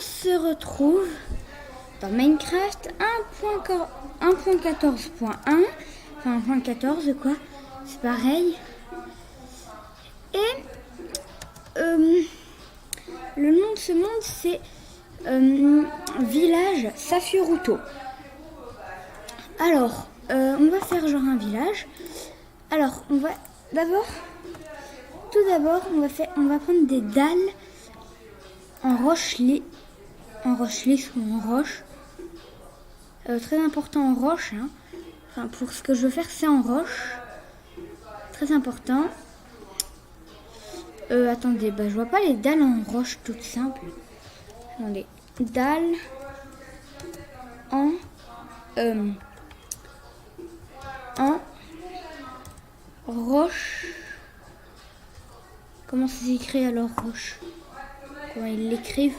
se retrouve dans Minecraft 1.14.1, enfin 1.14 quoi, c'est pareil. Et le nom de ce monde c'est Village Safuruto. Alors, on va faire genre un village. Alors, on va tout d'abord, on va prendre des dalles en roche lisse ou en roche. Très important en roche. Hein. Enfin, pour ce que je veux faire, c'est en roche. Très important. Attendez, je vois pas les dalles en roche toutes simples. Attendez, dalles en roche. Comment ça s'écrit alors roche? Comment ils l'écrivent?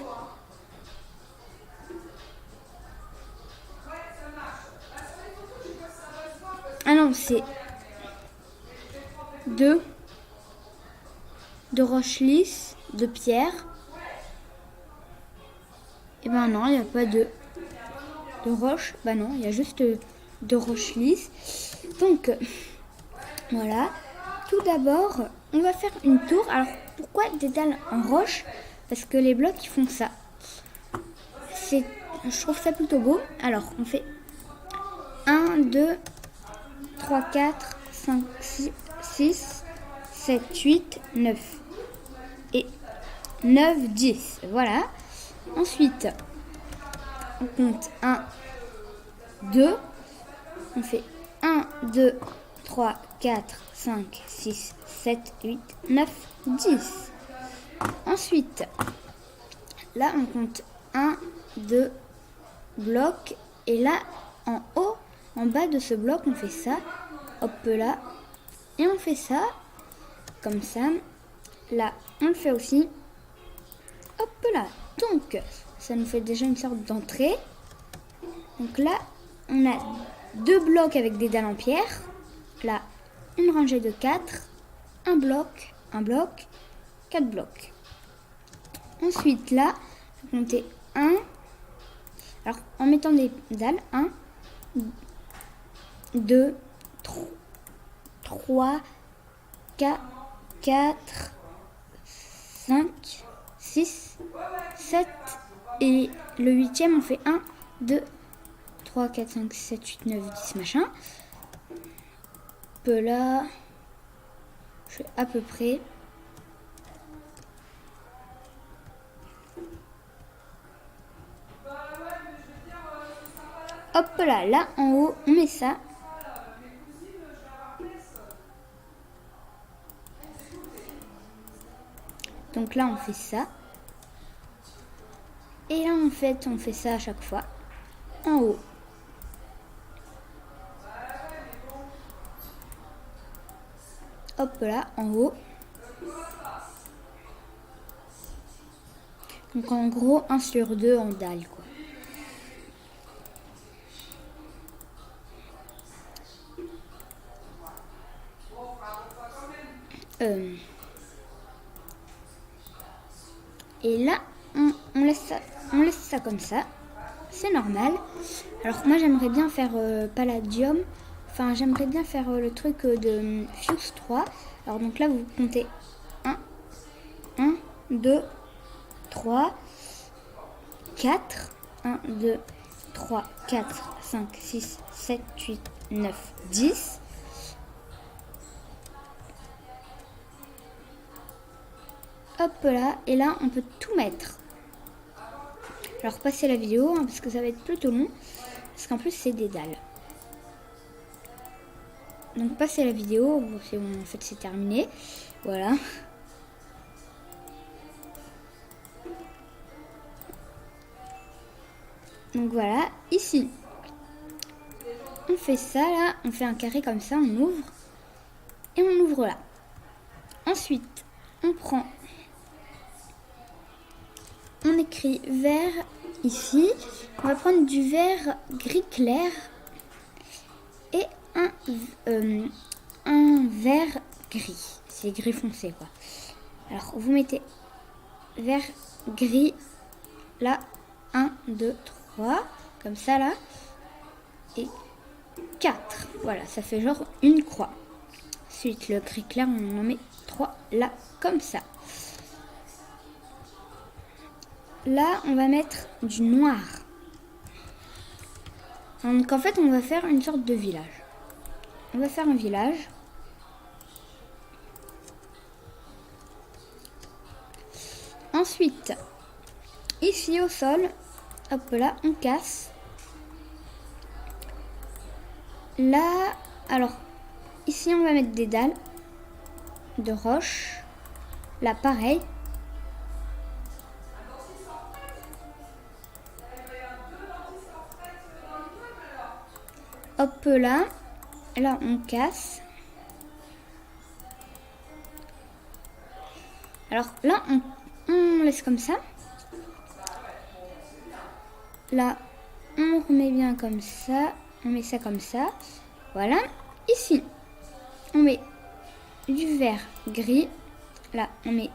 Ah non, c'est de roche lisse, de pierre. Et ben non, il n'y a pas de roche. Bah non, il y a juste de roche lisse. Donc, voilà. Tout d'abord, on va faire une tour. Alors, pourquoi des dalles en roche? Parce que les blocs, ils font ça. Je trouve ça plutôt beau. Alors, on fait 1, 2, 3, 4, 5, 6, 7, 8, 9. Et 9, 10. Voilà. Ensuite, on compte 1, 2. On fait 1, 2, 3, 4, 5, 6, 7, 8, 9, 10. Ensuite, là, on compte 1, 2 blocs. Et là, en haut, en bas de ce bloc, on fait ça. Hop là. Et on fait ça. Comme ça. Là, on le fait aussi. Hop là. Donc, ça nous fait déjà une sorte d'entrée. Donc là, on a 2 blocs avec des dalles en pierre. Là, une rangée de 4. Un bloc, 4 blocs. Ensuite, là, on va compter 1. Alors, en mettant des dalles, 1, 2, 3, 4, 5, 6, 7. Et le 8e, on fait 1, 2, 3, 4, 5, 7, 8, 9, 10, machin. Peu là, je fais à peu près. Hop là, là en haut, on met ça. Donc là, on fait ça. Et là, en fait, on fait ça à chaque fois. En haut. Hop là, en haut. Donc en gros, 1 sur 2 en dalle, quoi. Et là, on laisse ça comme ça. C'est normal. Alors moi, j'aimerais bien faire Palladium. Enfin, j'aimerais bien faire le truc de Fuse 3. Alors donc là, vous comptez 1, 2, 3, 4. 1, 2, 3, 4, 5, 6, 7, 8, 9, 10. Hop là, et là on peut tout mettre. Alors passez la vidéo hein, parce que ça va être plutôt long. Parce qu'en plus c'est des dalles. Donc passez la vidéo, c'est bon, en fait c'est terminé. Voilà. Donc voilà, ici. On fait ça là, on fait un carré comme ça, on ouvre. Et on ouvre là. Ensuite, on prend... On écrit vert ici. On va prendre du vert gris clair et un vert gris. C'est gris foncé quoi. Alors vous mettez vert gris là, 1, 2, 3, comme ça là, et 4. Voilà, ça fait genre une croix. Ensuite, le gris clair, on en met 3 là, comme ça. Là, on va mettre du noir. Donc en fait, on va faire une sorte de village. On va faire un village. Ensuite, ici au sol, hop là, on casse. Là, alors, ici on va mettre des dalles de roche. Là, pareil. Hop là, là on casse. Alors là, on laisse comme ça. Là, on remet bien comme ça. On met ça comme ça. Voilà. Ici, on met du vert gris. Là, on met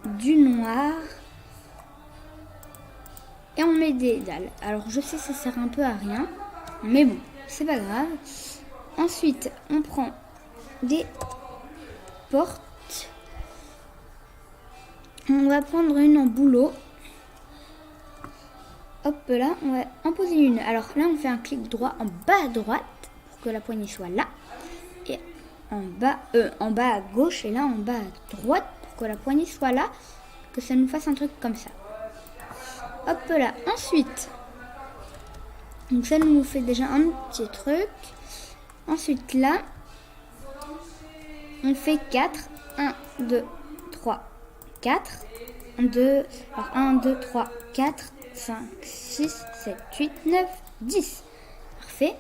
du noir. Et on met des dalles. Alors, je sais, ça sert un peu à rien. Mais bon, c'est pas grave. Ensuite, on prend des portes. On va prendre une en bouleau. Hop là, on va en poser une. Alors là, on fait un clic droit en bas à droite pour que la poignée soit là. Et en bas à gauche et là en bas à droite pour que la poignée soit là. Que ça nous fasse un truc comme ça. Hop là. Ensuite, donc ça nous fait déjà un petit truc. Ensuite là, on fait 4. 1, 2, 3, 4. 1, 2, 3, 4, 5, 6, 7, 8, 9, 10. Parfait.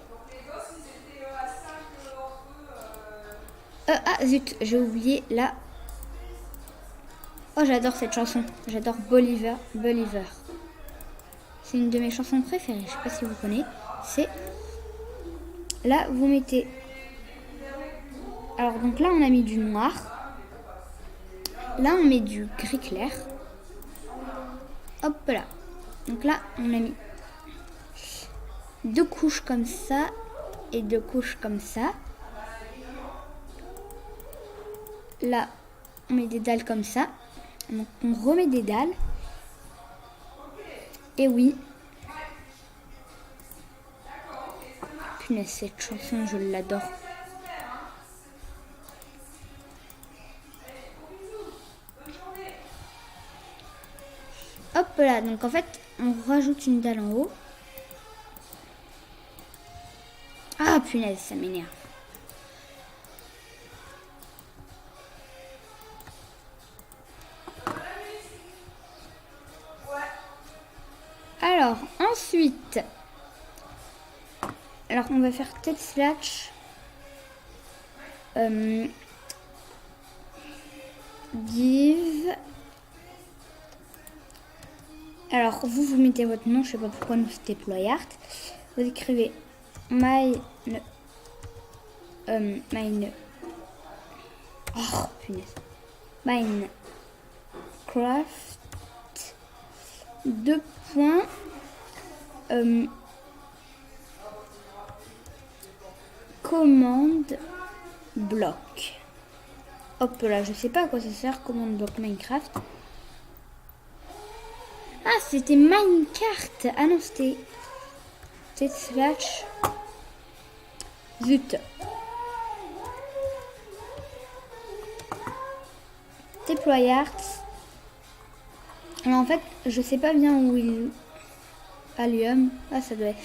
Ah zut, j'ai oublié là. Oh, j'adore cette chanson. J'adore Believer. C'est une de mes chansons préférées. Je sais pas si vous connaissez. C'est là, vous mettez. Alors donc là, on a mis du noir. Là, on met du gris clair. Hop là. Donc là, on a mis 2 couches comme ça et 2 couches comme ça. Là, on met des dalles comme ça. Donc on remet des dalles. Et oui. Punaise, cette chanson, je l'adore. Hop là, donc en fait, on rajoute une dalle en haut. Ah punaise, ça m'énerve. Alors, ensuite, on va faire tête slash div. Alors, vous mettez votre nom, je sais pas pourquoi nous c'était Ployart. Vous écrivez Minecraft. Deux points. Commande bloc. Hop là, je sais pas à quoi ça sert, commande bloc Minecraft. Ah, c'était Minecraft. Ah non, c'était slash. Zut. Deployart. Alors en fait, je sais pas bien où il. Allium. Ah, ça doit être.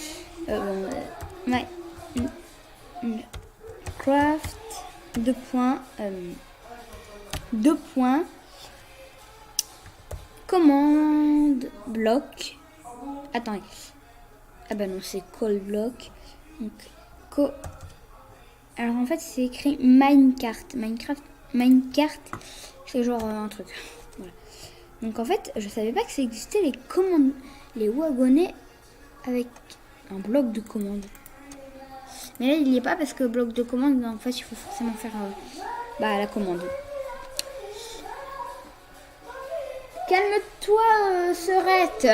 Minecraft. 2 points. 2 points. Commande bloc. Attendez. Ah bah non, c'est call bloc. Donc, alors en fait, c'est écrit Minecraft. Minecraft, c'est genre un truc. Voilà. Donc en fait, je savais pas que ça existait les commandes, les wagonnets avec un bloc de commande. Mais là, il n'y est pas parce que bloc de commande, en fait, il faut forcément faire la commande. calme-toi, Serette.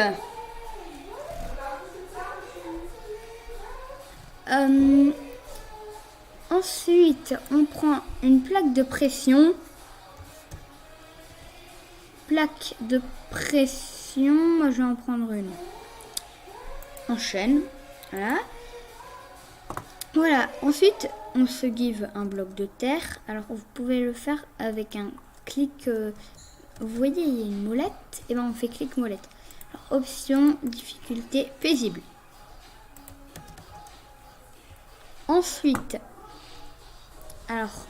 Ensuite, on prend une plaque de pression. Plaque de pression, moi je vais en prendre une. En chaîne, voilà. Voilà, ensuite on se give un bloc de terre. Alors vous pouvez le faire avec un clic, vous voyez il y a une molette, et ben on fait clic molette. Alors, option, difficulté, paisible. Ensuite, alors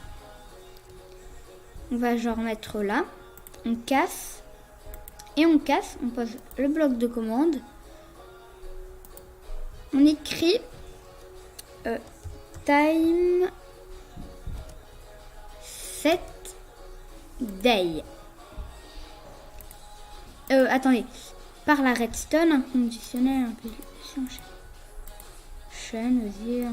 on va genre mettre là, on casse, et on casse, on pose le bloc de commande, on écrit time set day. Attendez, par la redstone, inconditionnel, impulsion, chaîne, vas-y,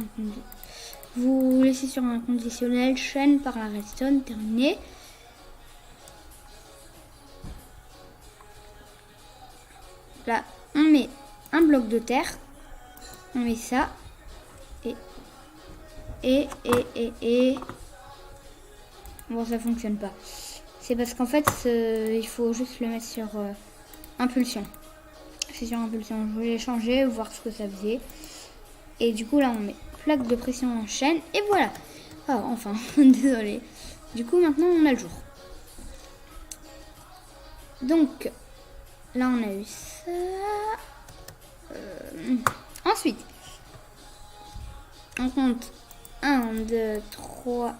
vous laissez sur un conditionnel, chaîne par la redstone, terminé. Là, on met un bloc de terre, on met ça, et bon, ça fonctionne pas. C'est parce qu'en fait, il faut juste le mettre sur impulsion. C'est sur impulsion. Je voulais changer, voir ce que ça faisait. Et du coup, là, on met plaque de pression en chaîne, et voilà. Ah, enfin, désolé. Du coup, maintenant, on a le jour. Donc, là, on a eu ça. Ensuite, on compte 1, 2, 3,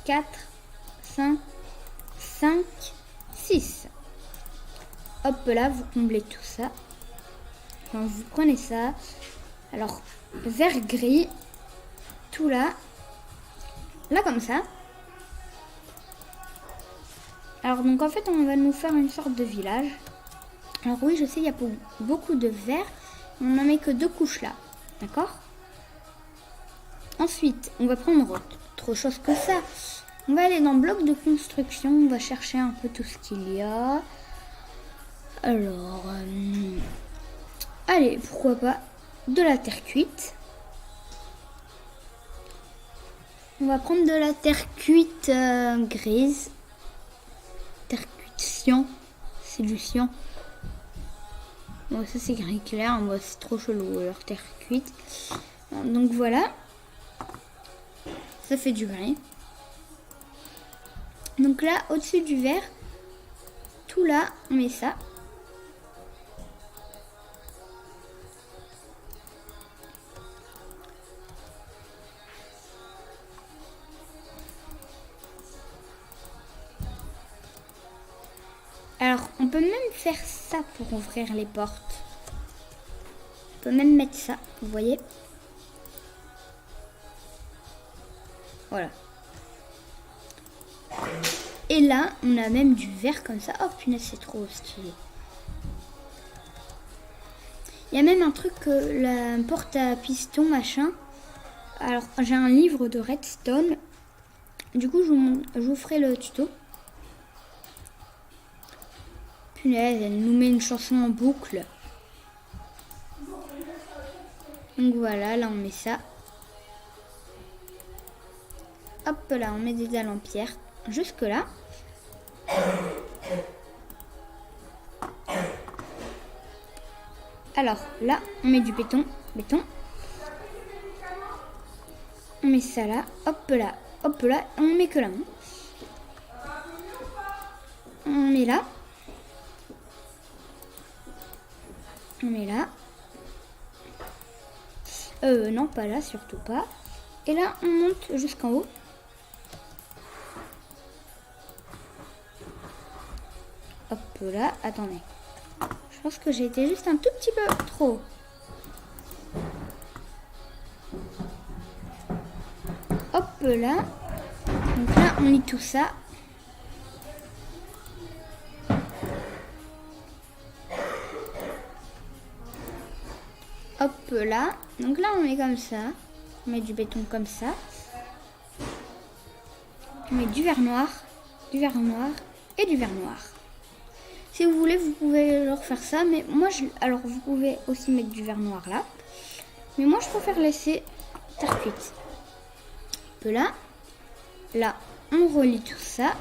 4, 5, 6. Hop là, vous comblez tout ça. Donc, vous prenez ça. Alors, vert gris, tout là. Là, comme ça. Alors, donc en fait, on va nous faire une sorte de village. Alors oui, je sais, il y a beaucoup de vert. On n'en met que 2 couches là. D'accord? Ensuite, on va prendre autre chose que ça. On va aller dans bloc de construction. On va chercher un peu tout ce qu'il y a. Alors, allez, pourquoi pas de la terre cuite. On va prendre de la terre cuite grise. Terre cuite cyan. C'est du cyan. Bon, ça c'est gris clair. Bon, c'est trop chelou leur terre cuite. Donc voilà. Ça fait du gris. Donc là, au-dessus du vert, tout là, on met ça. Alors, on peut même faire ça pour ouvrir les portes. On peut même mettre ça, vous voyez. Voilà. Et là, on a même du vert comme ça. Oh punaise, c'est trop stylé. Il y a même un truc, la porte à piston, machin. Alors, j'ai un livre de redstone. Du coup, je vous ferai le tuto. Punaise, elle nous met une chanson en boucle. Donc voilà, là on met ça. Hop là, on met des dalles en pierre. Jusque là. Alors là, on met du béton. On met ça là. Hop là. Hop là. On met que là. On met là. On met là. Non, pas là, surtout pas. Et là, on monte jusqu'en haut. Hop là, attendez. Je pense que j'ai été juste un tout petit peu trop. Hop là. Donc là, on lit tout ça. Hop là. Donc là, on met comme ça. On met du béton comme ça. On met du verre noir et du verre noir. Si vous voulez, vous pouvez leur faire ça. Mais moi, alors vous pouvez aussi mettre du verre noir là. Mais moi, je préfère laisser terre cuite. Un peu là. Là, on relie tout ça.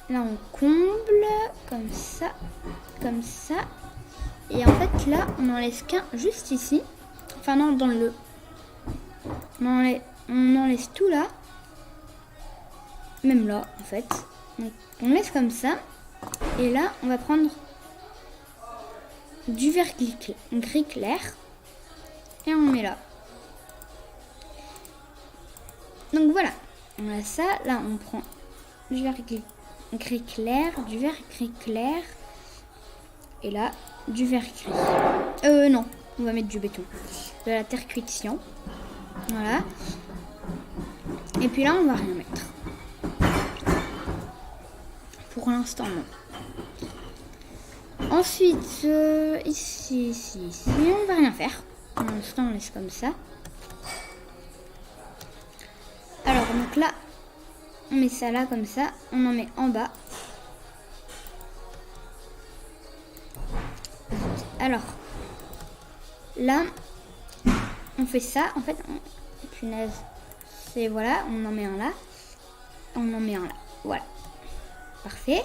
Là, on comble comme ça, comme ça. Et en fait, là, on n'en laisse qu'un juste ici. Enfin, non, dans le... On en laisse tout là. Même là, en fait. Donc, on laisse comme ça. Et là, on va prendre du verre gris clair. Et on met là. Donc, voilà. On a ça. Là, on prend du verre gris clair, du verre gris clair. Et là, du verre gris. Non, on va mettre du béton. De la terre cuite. Voilà. Et puis là, on va rien mettre. Pour l'instant, non. Ensuite, ici, on va rien faire. Pour l'instant, on laisse comme ça. Alors, donc là, on met ça là comme ça. On en met en bas. Alors, là, on fait ça. En fait, punaise, c'est voilà, on en met un là. On en met un là. Voilà. Parfait.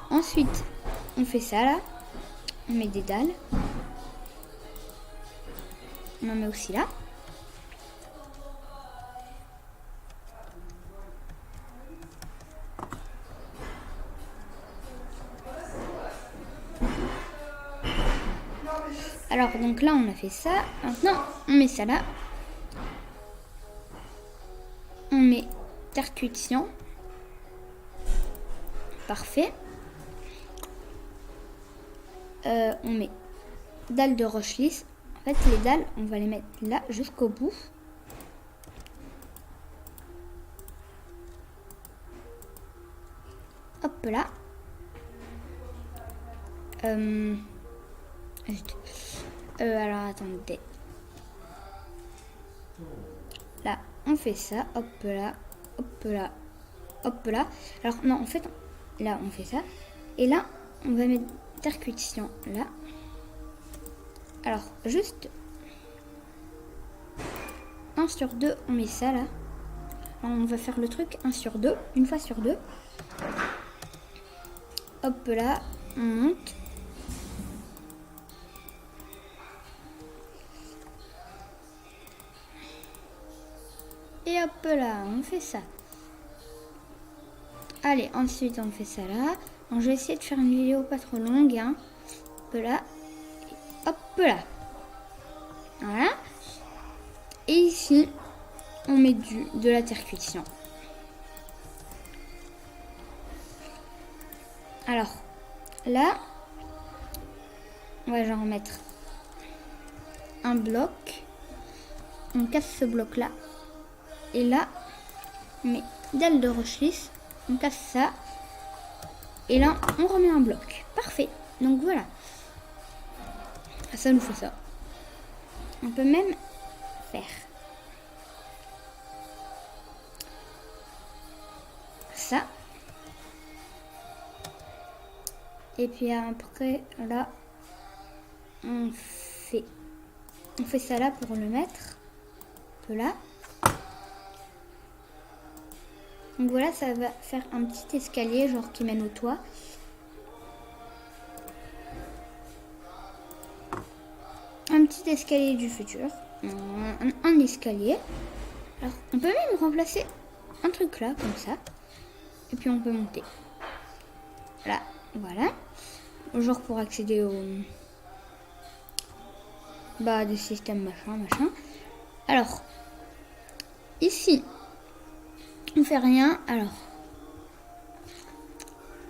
Ensuite, on fait ça là. On met des dalles. On en met aussi là. Alors, donc là, on a fait ça. Maintenant, on met ça là. On met terre cuite. Parfait. On met dalles de roche lisse. En fait, les dalles, on va les mettre là jusqu'au bout. Hop là. Alors attendez. Là, on fait ça. Hop là, hop là, hop là. Alors non, en fait, là, on fait ça. Et là, on va mettre terre cuite là. Alors, juste 1 sur 2, on met ça là. Alors, on va faire le truc 1 sur 2, une fois sur 2. Hop là, on monte. Et hop là, on fait ça. Allez, ensuite on fait ça là. Donc, je vais essayer de faire une vidéo pas trop longue. Hein. Hop là. Et hop là. Voilà. Et ici, on met de la terre cuite. Alors, là, on va genre mettre un bloc. On casse ce bloc là. Et là, on met dalle de roche lisse. On casse ça. Et là, on remet un bloc. Parfait. Donc voilà. Ça nous fait ça. On peut même faire ça. Et puis après, là, on fait ça là pour le mettre. Un peu là. Donc voilà, ça va faire un petit escalier, genre qui mène au toit. Un petit escalier du futur. Un escalier. Alors, on peut même remplacer un truc là, comme ça. Et puis on peut monter. Là, voilà. Genre pour accéder au... des systèmes machin. Alors, ici... on fait rien. Alors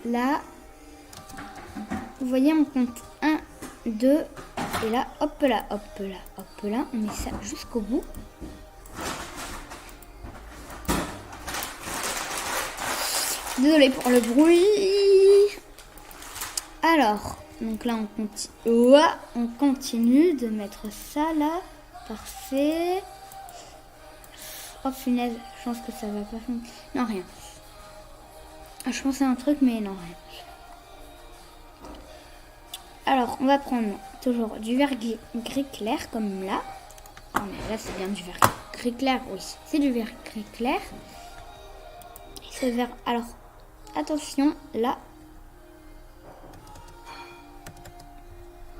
là, vous voyez, on compte 1, 2 et là, hop là, hop là, hop là, on met ça jusqu'au bout. Désolée pour le bruit. Alors, donc là, on continue de mettre ça là. Parfait. Oh punaise, je pense que ça va pas fonctionner. Non, rien. Je pensais à un truc, mais non, rien. Alors, on va prendre toujours du vert gris clair, comme là. Non, mais là, c'est bien du vert gris clair, oui. C'est du vert gris clair. Et ce vert... Alors, attention, là.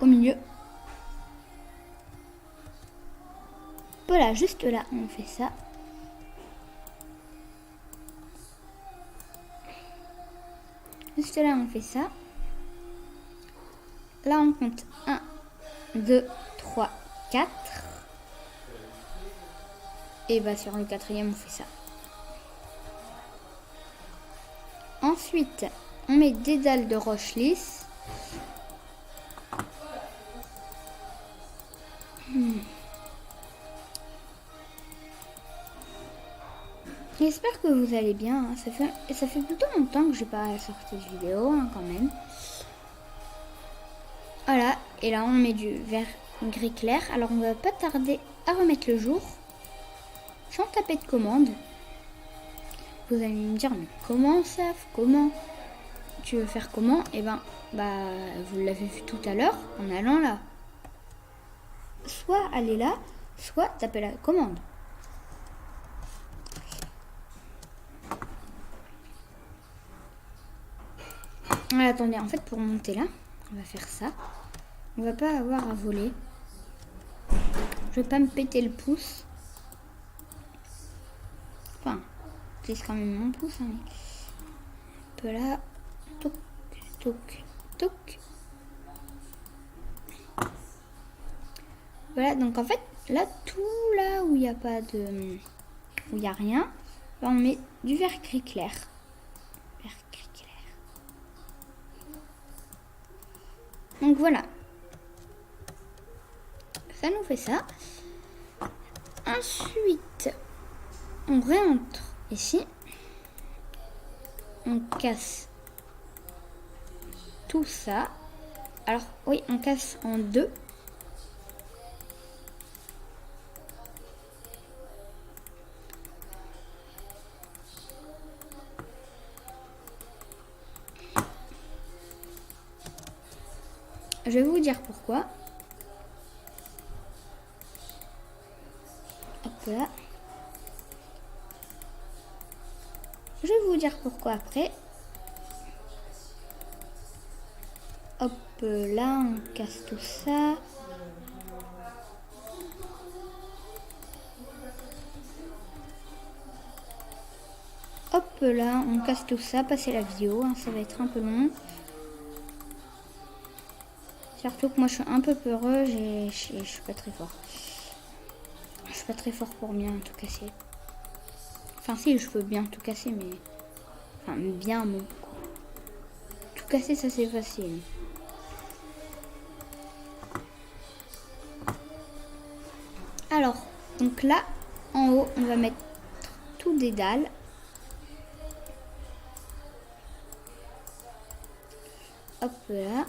Au milieu. Voilà, juste là, on fait ça. Juste là, on fait ça. Là, on compte 1, 2, 3, 4. Et bah, sur le quatrième, on fait ça. Ensuite, on met des dalles de roche lisse. J'espère que vous allez bien. Ça fait plutôt longtemps que j'ai pas sorti de vidéo, hein, quand même. Voilà, et là on met du vert gris clair. Alors on va pas tarder à remettre le jour sans taper de commande. Vous allez me dire, mais comment ça? Comment tu veux faire comment? Eh ben, vous l'avez vu tout à l'heure en allant là. Soit aller là, soit taper la commande. Attendez, en fait pour monter là, on va faire ça. On va pas avoir à voler. Je vais pas me péter le pouce. Enfin, c'est quand même mon pouce. Hein. Un peu là. Toc, toc, toc. Voilà, donc en fait, là, tout là où il n'y a pas de... où il n'y a rien, là, on met du vert gris clair. Vert gris clair. Donc voilà. Ça nous fait ça. Ensuite, on rentre ici. On casse tout ça. Alors, oui, on casse en deux. Je vais vous dire pourquoi. Hop là. Je vais vous dire pourquoi après. Hop là, on casse tout ça. Hop là, on casse tout ça. Passez la vidéo, hein, ça va être un peu long. Surtout que moi je suis un peu peureux, je suis pas très fort. Je suis pas très fort pour bien tout casser. Enfin si, je peux bien tout casser, mais... Enfin bien, bon. Tout casser, ça c'est facile. Alors, donc là, en haut, on va mettre tout des dalles. Hop là.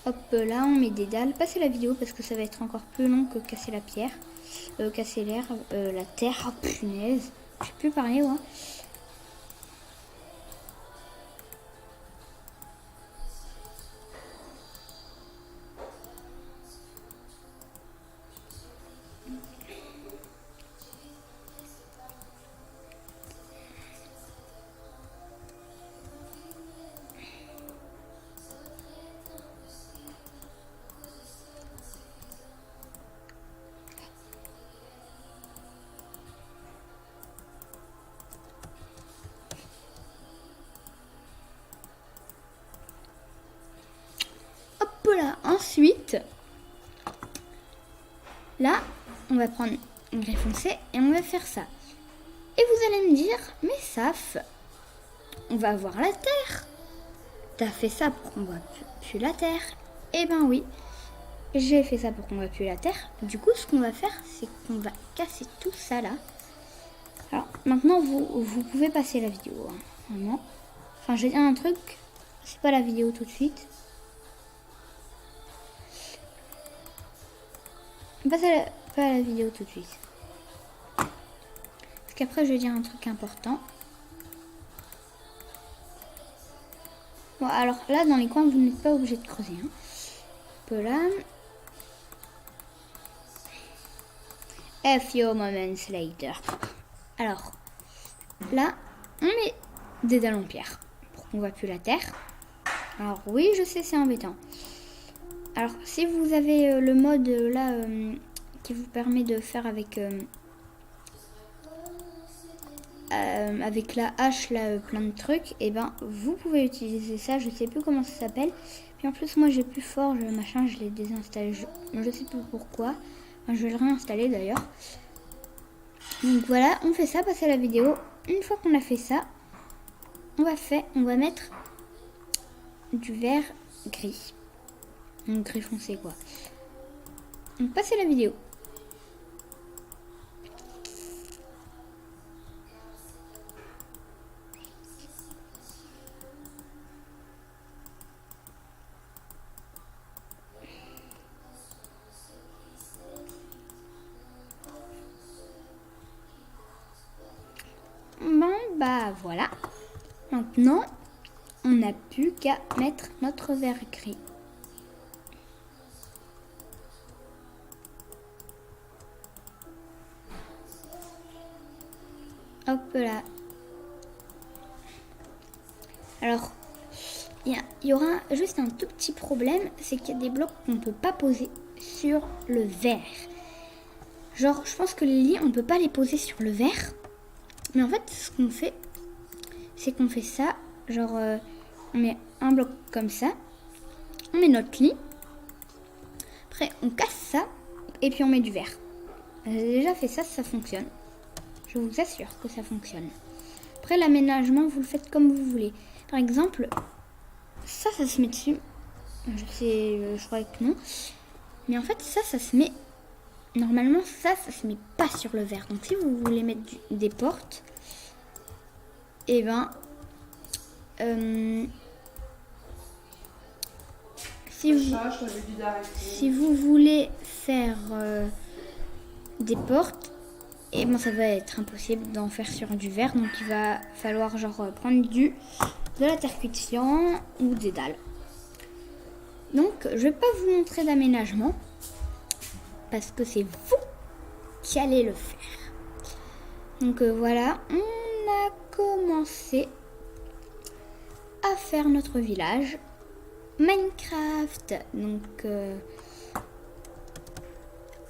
Hop là, on met des dalles. Passez la vidéo parce que ça va être encore plus long que casser la pierre. Casser l'air, la terre. Oh punaise. Je sais plus parler, ouais. Voilà, ensuite, là, on va prendre une grille foncée et on va faire ça. Et vous allez me dire, mais Saf, on va avoir la terre. T'as fait ça pour qu'on voit plus la terre. Eh ben oui, j'ai fait ça pour qu'on voit plus la terre. Du coup, ce qu'on va faire, c'est qu'on va casser tout ça là. Alors, maintenant, vous pouvez passer la vidéo, hein, vraiment. Enfin, je vais dire un truc, c'est pas la vidéo tout de suite. Passez pas la vidéo tout de suite. qu'après je vais dire un truc important. Bon, alors là, dans les coins, vous n'êtes pas obligé de creuser. Hein. Un peu là. A few moments later. Alors, là, on met des dalles en pierre pour qu'on voit plus la terre. Alors oui, je sais, c'est embêtant. Alors, si vous avez le mode là qui vous permet de faire avec la hache là plein de trucs, et ben vous pouvez utiliser ça. Je sais plus comment ça s'appelle. Puis en plus moi j'ai plus fort machin, je l'ai désinstallé. Je sais plus pourquoi. Enfin, je vais le réinstaller d'ailleurs. Donc voilà, on fait ça, passer à la vidéo. Une fois qu'on a fait ça, on va mettre du vert gris. Donc gris foncé quoi. Donc passer la vidéo. Bon bah voilà. Maintenant, on n'a plus qu'à mettre notre vert gris. Hop là. Alors, il y aura juste un tout petit problème, c'est qu'il y a des blocs qu'on ne peut pas poser sur le verre. Genre, je pense que les lits, on ne peut pas les poser sur le verre. Mais en fait, ce qu'on fait, c'est qu'on fait ça. Genre, on met un bloc comme ça. On met notre lit. Après, on casse ça. Et puis, on met du verre. J'ai déjà fait ça, ça fonctionne. Je vous assure que ça fonctionne. Après, l'aménagement, vous le faites comme vous voulez. Par exemple, ça se met dessus. Je crois que non. Mais en fait, ça se met... Normalement, ça se met pas sur le verre. Donc, si vous voulez mettre des portes, et ben... si vous voulez faire des portes, et bon, ça va être impossible d'en faire sur du verre. Donc, il va falloir genre prendre de la terre cuite ou des dalles. Donc, je vais pas vous montrer d'aménagement parce que c'est vous qui allez le faire. Donc voilà, on a commencé à faire notre village Minecraft. Donc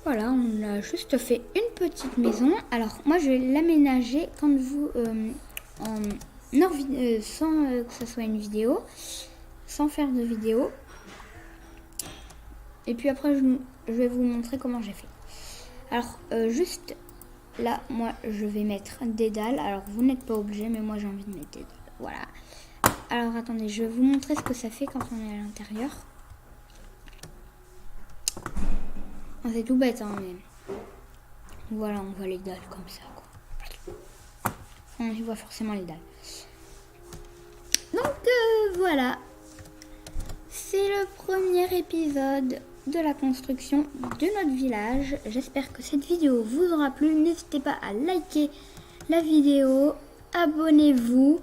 voilà, on a juste fait une petite maison. Alors moi je vais l'aménager quand vous sans que ce soit une vidéo, sans faire de vidéo. Et puis après je vais vous montrer comment j'ai fait. Alors juste là, moi je vais mettre des dalles. Alors vous n'êtes pas obligé, mais moi j'ai envie de mettre des dalles. Voilà. Alors attendez, je vais vous montrer ce que ça fait quand on est à l'intérieur. C'est tout bête, hein, mais voilà, on voit les dalles comme ça, quoi. On y voit forcément les dalles. Donc voilà, c'est le premier épisode de la construction de notre village. J'espère que cette vidéo vous aura plu. N'hésitez pas à liker la vidéo, abonnez-vous.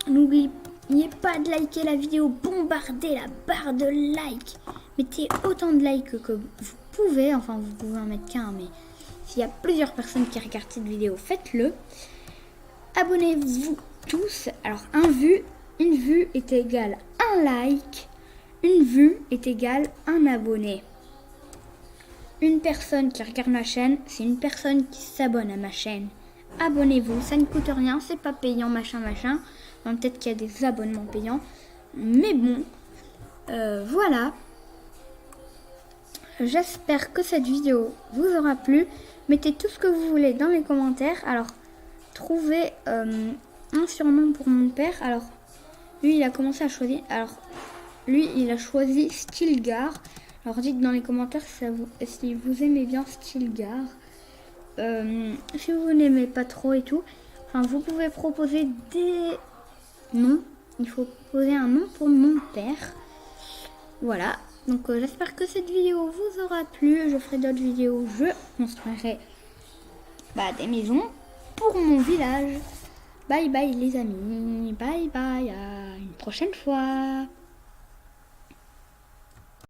N'oubliez pas de liker la vidéo, bombardez la barre de like. Mettez autant de likes que vous pouvez. Enfin, vous pouvez en mettre qu'un, mais s'il y a plusieurs personnes qui regardent cette vidéo, faites-le. Abonnez-vous tous. Alors, une vue est égale un like. Une vue est égale un abonné. Une personne qui regarde ma chaîne, c'est une personne qui s'abonne à ma chaîne. Abonnez-vous, ça ne coûte rien, c'est pas payant, machin. Enfin, peut-être qu'il y a des abonnements payants. Mais bon, voilà. J'espère que cette vidéo vous aura plu. Mettez tout ce que vous voulez dans les commentaires. Alors, trouvez un surnom pour mon père. Alors, lui, il a commencé à choisir. Alors, lui, il a choisi Stilgar. Alors, dites dans les commentaires si vous aimez bien Stilgar. Si vous n'aimez pas trop et tout. Enfin, vous pouvez proposer des noms. Il faut proposer un nom pour mon père. Voilà. Donc j'espère que cette vidéo vous aura plu. Je ferai d'autres vidéos. Je construirai des maisons pour mon village. Bye bye les amis, bye bye, à une prochaine fois.